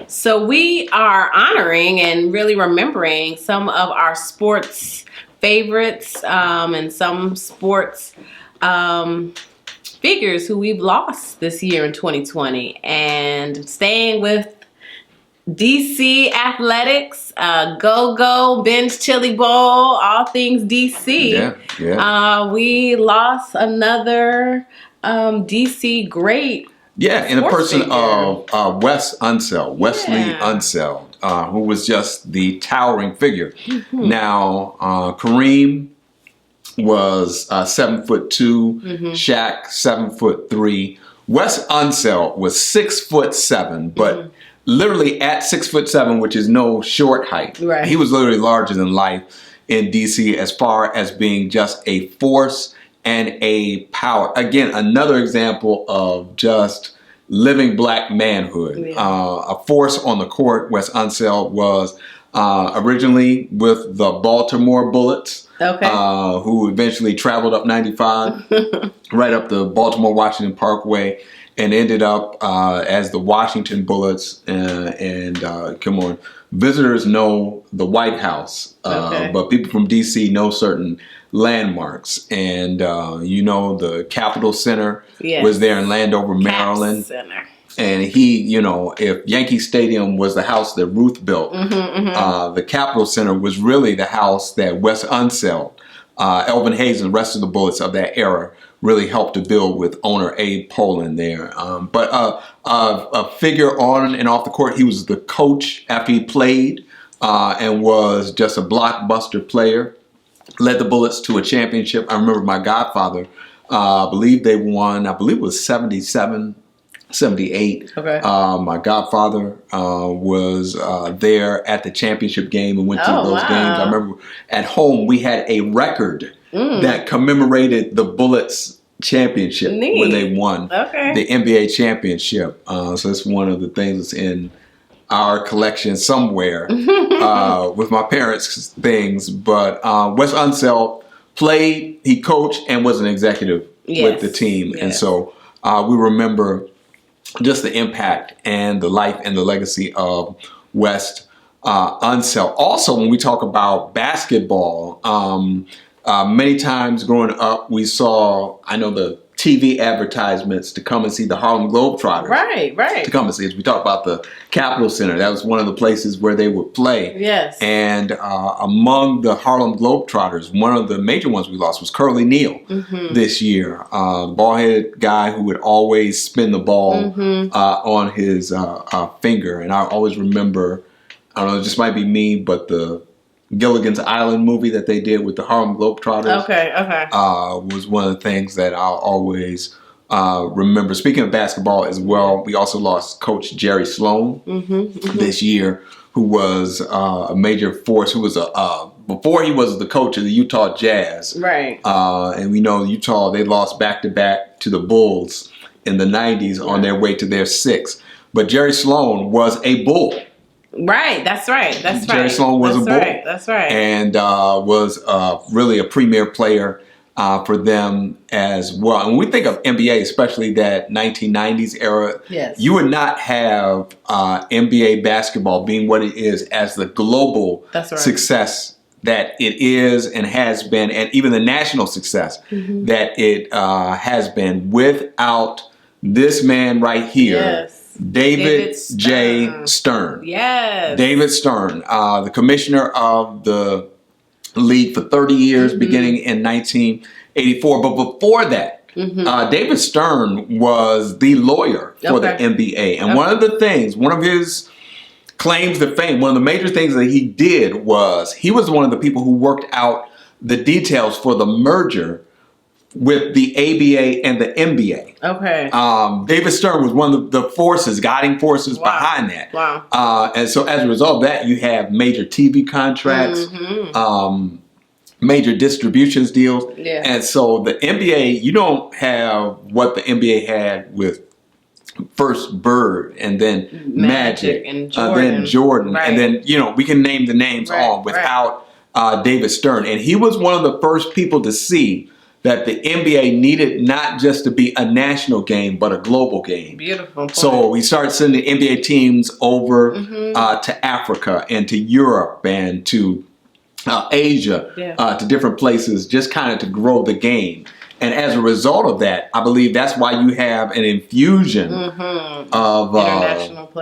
So we are honoring and really remembering some of our sports favorites and some sports figures who we've lost this year in 2020. And staying with DC athletics, go, Ben's Chili Bowl, all things DC. Yeah. We lost another DC great. Yeah, in the person figure. of Wes Unseld, Wesley Unseld, who was just the towering figure. Mm-hmm. Now, Kareem was 7'2", Shaq 7'3". Wes Unseld was 6'7", but literally at 6'7", which is no short height. Right. He was literally larger than life in DC as far as being just a force and a power. Again, another example of just living black manhood. A force on the court. Wes Unseld was originally with the Baltimore Bullets, who eventually traveled up 95, right up the Baltimore-Washington Parkway, and ended up as the Washington Bullets. Come on, visitors know the White House, but people from DC know certain landmarks. And the Capitol Center was there in Landover, Maryland. And he, if Yankee Stadium was the house that Ruth built, the Capitol Center was really the house that Wes Unseld, Elvin Hayes, and the rest of the Bullets of that era really helped to build with owner Abe Poland there. But a figure on and off the court. He was the coach after he played and was just a blockbuster player. Led the Bullets to a championship. I remember my godfather, I believe they won, it was 77, 78. My godfather was there at the championship game and went to those games. I remember at home we had a record that commemorated the Bullets championship when they won the NBA championship. So it's one of the things that's in our collection somewhere with my parents' things. But Wes Unseld played, he coached, and was an executive with the team. And so we remember just the impact and the life and the legacy of Wes Unseld. Also, when we talk about basketball, many times growing up, we saw, the TV advertisements to come and see the Harlem Globetrotters. Right. To come and see us. We talked about the Capitol Center. That was one of the places where they would play. Yes. And among the Harlem Globetrotters, one of the major ones we lost was Curly Neal this year. Ball-headed guy who would always spin the ball on his finger. And I always remember, I don't know, it just might be me, but the Gilligan's Island movie that they did with the Harlem Globetrotters was one of the things that I'll always remember. Speaking of basketball as well, we also lost Coach Jerry Sloan this year, who was a major force, who was before he was the coach of the Utah Jazz. Right. And we know Utah, they lost back-to-back to the Bulls in the 90s on their way to their sixth. But Jerry Sloan was a Bull. Right, that's right. Jerry Sloan was a Bull. That's right. And was really a premier player for them as well. And when we think of NBA, especially that 1990s era, you would not have NBA basketball being what it is as the global success that it is and has been, and even the national success that it has been, without this man right here. David J. Stern. Yes. David Stern, the commissioner of the league for 30 years, beginning in 1984. But before that, David Stern was the lawyer for the NBA. And one of his claims to fame, one of the major things that he did was he was one of the people who worked out the details for the merger with the ABA and the NBA. David Stern was one of the guiding forces behind that. And so as a result of that, you have major TV contracts, major distributions deals. And so the NBA, you don't have what the NBA had with first Bird and then Magic and then Jordan. And then, we can name the names on without David Stern. And he was one of the first people to see that the NBA needed not just to be a national game, but a global game. Beautiful point. So we started sending NBA teams over to Africa and to Europe and to Asia, to different places, just kind of to grow the game. And as a result of that, I believe that's why you have an infusion of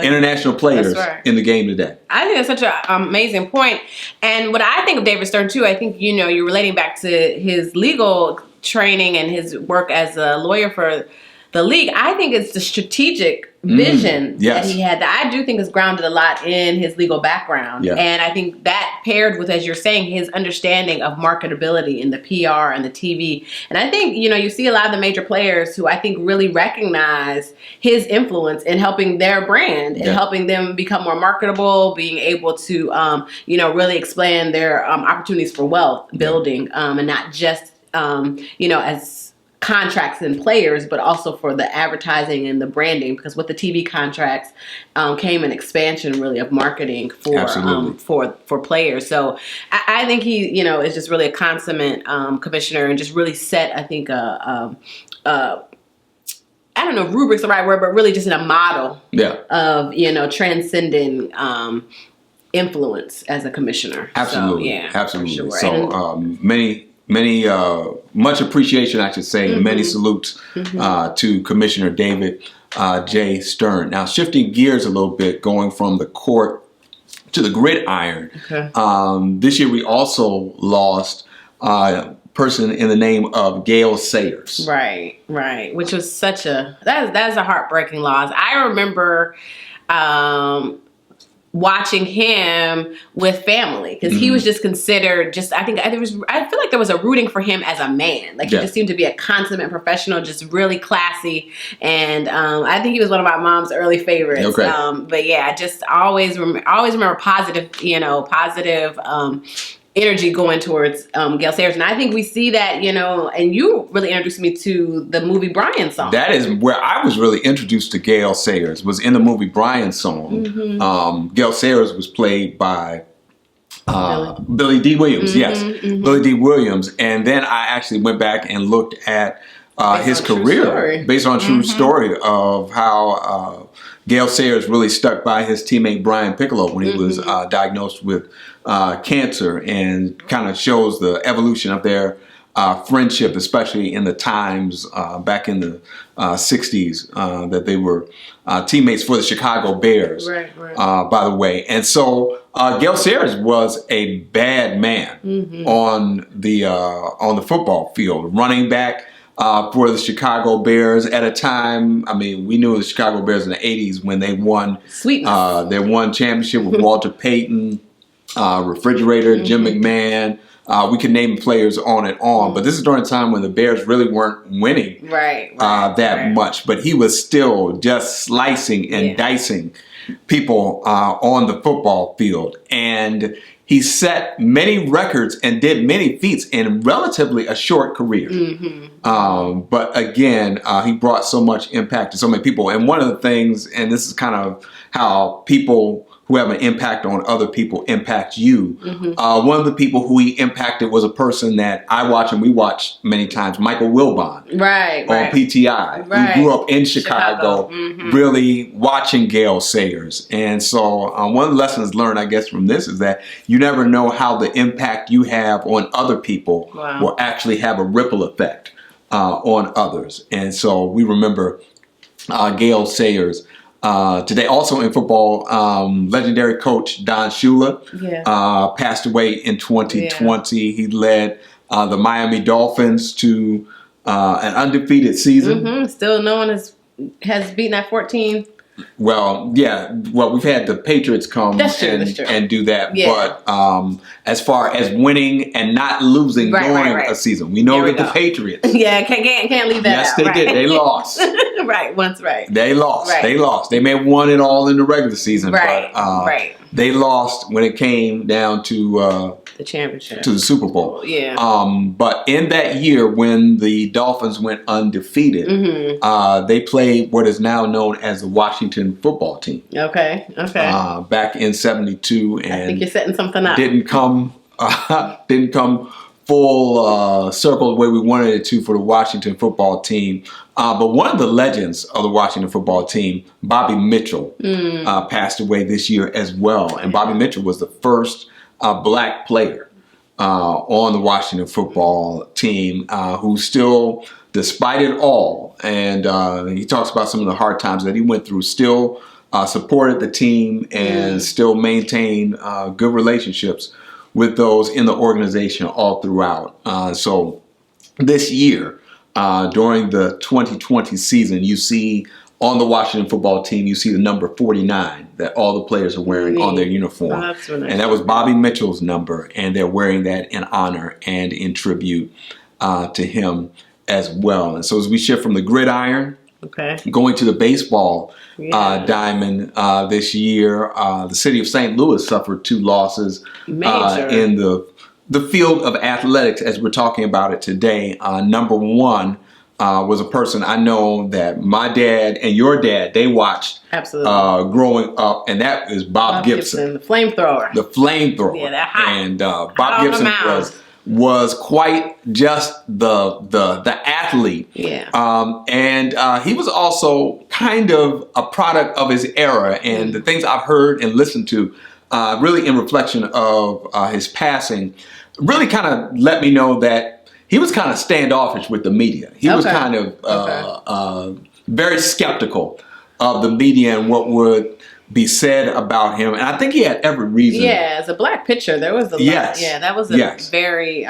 international players in the game today. I think that's such an amazing point. And what I think of David Stern, too, I think, you're relating back to his legal training and his work as a lawyer for the league. I think it's the strategic vision that he had that I do think is grounded a lot in his legal background. And I think that paired with, as you're saying, his understanding of marketability in the PR and the TV. And I think, you see a lot of the major players who I think really recognize his influence in helping their brand and helping them become more marketable, being able to, really expand their opportunities for wealth building and not just, as contracts and players, but also for the advertising and the branding, because with the TV contracts came an expansion really of marketing for players. So I think he is just really a consummate commissioner and just really set, I think, I don't know if rubric's the right word, but really just in a model of transcending influence as a commissioner. Absolutely, so, absolutely. Sure. So many much appreciation, I should say, and many salutes to Commissioner David J. Stern. Now, shifting gears a little bit, going from the court to the gridiron. This year we also lost a person in the name of Gayle Sayers. Right. Which was such that's a heartbreaking loss. I remember watching him with family because he was just considered I feel like there was a rooting for him as a man. Like he just seemed to be a consummate professional, just really classy. And I think he was one of my mom's early favorites. But yeah, I just always remember positive energy going towards Gayle Sayers. And I think we see that, and you really introduced me to the movie Brian Song. That is where I was really introduced to Gayle Sayers, was in the movie Brian Song. Gayle Sayers was played by Billy D. Williams. Billy D. Williams. And then I actually went back and looked at his career based on a true story of how Gayle Sayers really stuck by his teammate Brian Piccolo when he was diagnosed with cancer, and kind of shows the evolution of their friendship, especially in the times back in the 60s that they were teammates for the Chicago Bears, by the way. And so Gayle Sayers was a bad man on the football field, running back for the Chicago Bears at a time. I mean, we knew the Chicago Bears in the 80s when they won their one championship with Walter Payton, Refrigerator, Jim McMahon. We could name players on and on, but this is during a time when the Bears really weren't winning that much. But he was still just slicing and dicing people on the football field. And he set many records and did many feats in relatively a short career. But again, he brought so much impact to so many people. And one of the things, and this is kind of how people who have an impact on other people impact you. One of the people who he impacted was a person that I watch and we watch many times, Michael Wilbon, on PTI, who grew up in Chicago, really watching Gayle Sayers. And so one of the lessons learned, I guess, from this is that you never know how the impact you have on other people will actually have a ripple effect on others. And so we remember Gayle Sayers. Today, also in football, legendary coach Don Shula passed away in 2020. He led the Miami Dolphins to an undefeated season. Still no one has beaten that 14. Well, we've had the Patriots come and do that. But as far as winning and not losing during a season, we know that the Patriots. Can't leave that out. Yes, they did. They lost. They lost. They lost. They may have won it all in the regular season. But they lost when it came down to the championship, to the Super Bowl. But in that year when the Dolphins went undefeated, they played what is now known as the Washington football team. Back in '72, and I think you're setting something up. Didn't come full circle the way we wanted it to for the Washington football team. But one of the legends of the Washington football team, Bobby Mitchell, passed away this year as well. And Bobby Mitchell was the first black player on the Washington football team who still, despite it all, and he talks about some of the hard times that he went through, still supported the team and still maintained good relationships with those in the organization all throughout. So this year, during the 2020 season, you see on the Washington football team, you see the number 49 that all the players are wearing on their uniform. Oh, that's really nice. And that was Bobby Mitchell's number, and they're wearing that in honor and in tribute to him as well. And so as we shift from the gridiron, going to the baseball diamond this year, the city of St. Louis suffered 2 losses in the field of athletics as we're talking about it today. Number one was a person I know that my dad and your dad, they watched growing up, and that is Bob Gibson. The flamethrower. The flamethrower. Yeah, that hot. And Bob Gibson was quite just the athlete. Yeah. And he was also kind of a product of his era, and the things I've heard and listened to really in reflection of his passing really kind of let me know that he was kind of standoffish with the media. He was kind of very skeptical of the media and what would be said about him, and I think he had every reason. Yeah, as a black pitcher, there was a lot. Yeah, that was a very.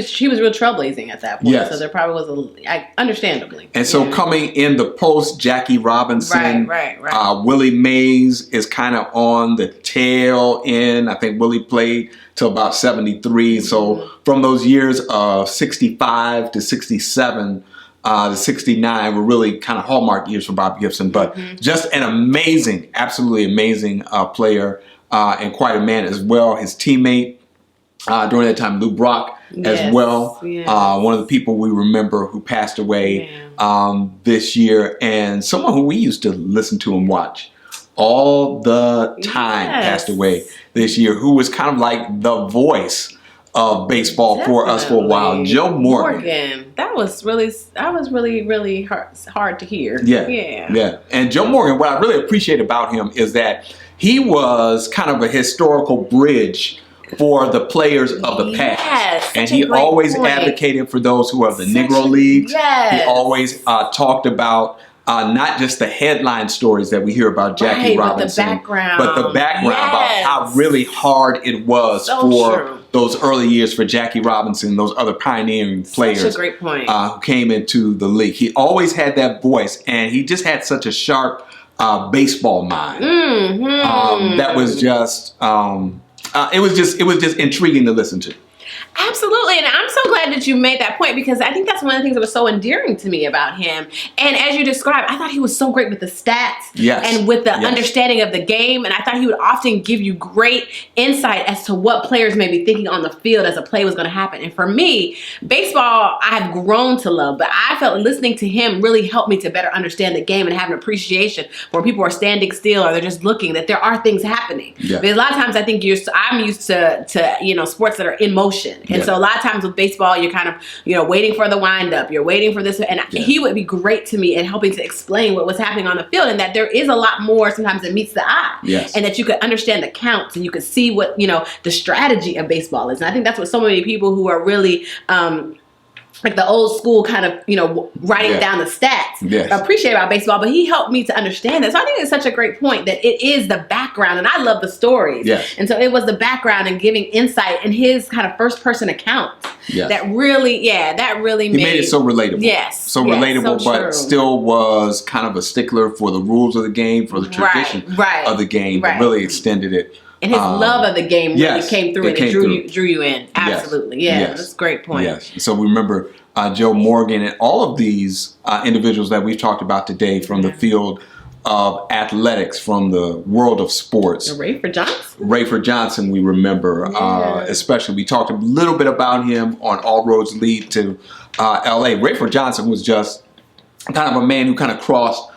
She was real trailblazing at that point. Yes. So there probably was understandably. And so coming in the post, Jackie Robinson, Willie Mays is kind of on the tail end. I think Willie played till about 73. So from those years of 65 to 67. The 69 were really kind of hallmark years for Bob Gibson, but just an amazing, absolutely amazing player and quite a man as well. His teammate during that time, Lou Brock, as well. Yes. One of the people we remember who passed away this year, and someone who we used to listen to and watch all the time passed away this year, who was kind of like the voice of baseball for us for a while. Joe Morgan. That was really hard to hear. Yeah. And Joe Morgan, what I really appreciate about him is that he was kind of a historical bridge for the players of the past. And he always advocated for those who are the Negro Leagues. He always talked about not just the headline stories that we hear about Jackie Robinson, but the background about how really hard it was for those early years for Jackie Robinson, those other pioneering players. Such a great point. Who came into the league. He always had that voice, and he just had such a sharp baseball mind. That was just it was just intriguing to listen to. Absolutely, and I'm so glad that you made that point, because I think that's one of the things that was so endearing to me about him. And as you described, I thought he was so great with the stats and with the understanding of the game, and I thought he would often give you great insight as to what players may be thinking on the field as a play was going to happen. And for me, baseball, I've grown to love, but I felt listening to him really helped me to better understand the game and have an appreciation for when people are standing still or they're just looking, that there are things happening. Because a lot of times I think I'm used to sports that are in motion. And so a lot of times with baseball, you're kind of, waiting for the windup. You're waiting for this. And he would be great to me in helping to explain what was happening on the field, and that there is a lot more sometimes that meets the eye. And that you could understand the counts and you could see what, the strategy of baseball is. And I think that's what so many people who are really, like the old school kind of, writing down the stats, appreciate about baseball, but he helped me to understand that. So I think it's such a great point that it is the background, and I love the stories. And so it was the background and giving insight and his kind of first person account that really made it so relatable. Relatable, so but still was kind of a stickler for the rules of the game, for the tradition of the game, but really extended it. And his love of the game really came through, and it drew you in. Absolutely. That's a great point. So we remember Joe Morgan and all of these individuals that we've talked about today from the field of athletics, from the world of sports. Rafer Johnson, we remember, especially. We talked a little bit about him on All Roads Lead to L.A. Rafer Johnson was just kind of a man who kind of crossed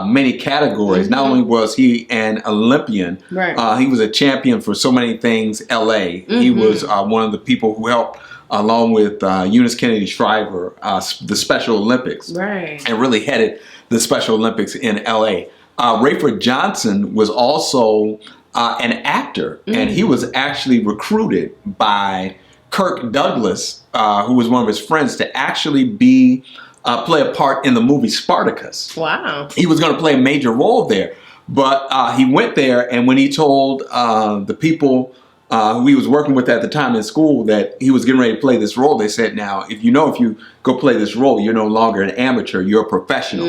many categories. Not only was he an Olympian, he was a champion for so many things. LA. He was one of the people who helped along with Eunice Kennedy Shriver, the Special Olympics. Right. And really headed the Special Olympics in LA. Rafer Johnson was also an actor, and he was actually recruited by Kirk Douglas, who was one of his friends, to actually play a part in the movie Spartacus. Wow. He was going to play a major role there, but he went there, and when he told the people who he was working with at the time in school that he was getting ready to play this role, they said, now, if you go play this role, you're no longer an amateur, you're a professional.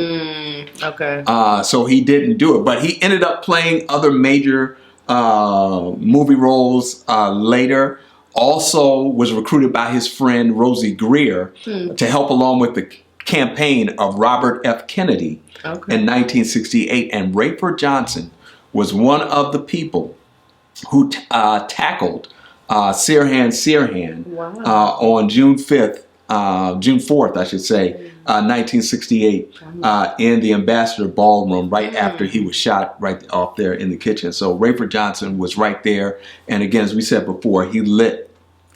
Okay. So he didn't do it, but he ended up playing other major movie roles later. Also was recruited by his friend Rosie Greer to help along with the campaign of Robert F. Kennedy in 1968. And Rafer Johnson was one of the people who tackled Sirhan Sirhan on June 4th, I should say, 1968, in the Ambassador Ballroom, right after he was shot right off there in the kitchen. So Rafer Johnson was right there. And again, as we said before, he lit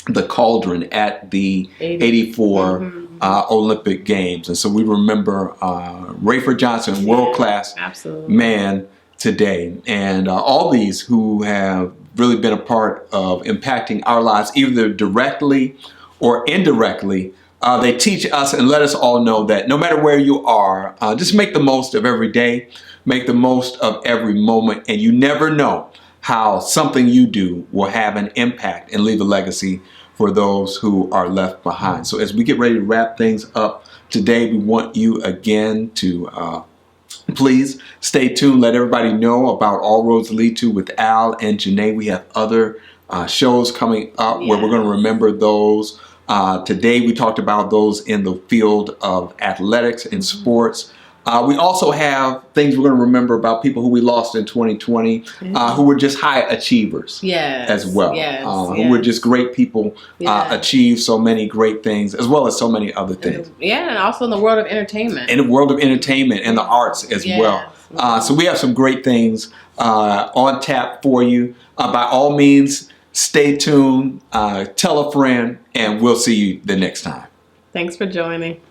the cauldron at the 84 Olympic Games. And so we remember Rafer Johnson, world-class man today. And all these who have really been a part of impacting our lives, either directly or indirectly, they teach us and let us all know that no matter where you are, just make the most of every day, make the most of every moment, and you never know how something you do will have an impact and leave a legacy for those who are left behind. So as we get ready to wrap things up today, we want you again to please stay tuned. Let everybody know about All Roads Lead To with Al and Janae. We have other shows coming up where we're going to remember those. Today we talked about those in the field of athletics and sports. We also have things we're going to remember about people who we lost in 2020, who were just high achievers as well, who were just great people, achieved so many great things, as well as so many other things. And also in the world of entertainment. In the world of entertainment and the arts as well. So we have some great things on tap for you. By all means, stay tuned, tell a friend, and we'll see you the next time. Thanks for joining.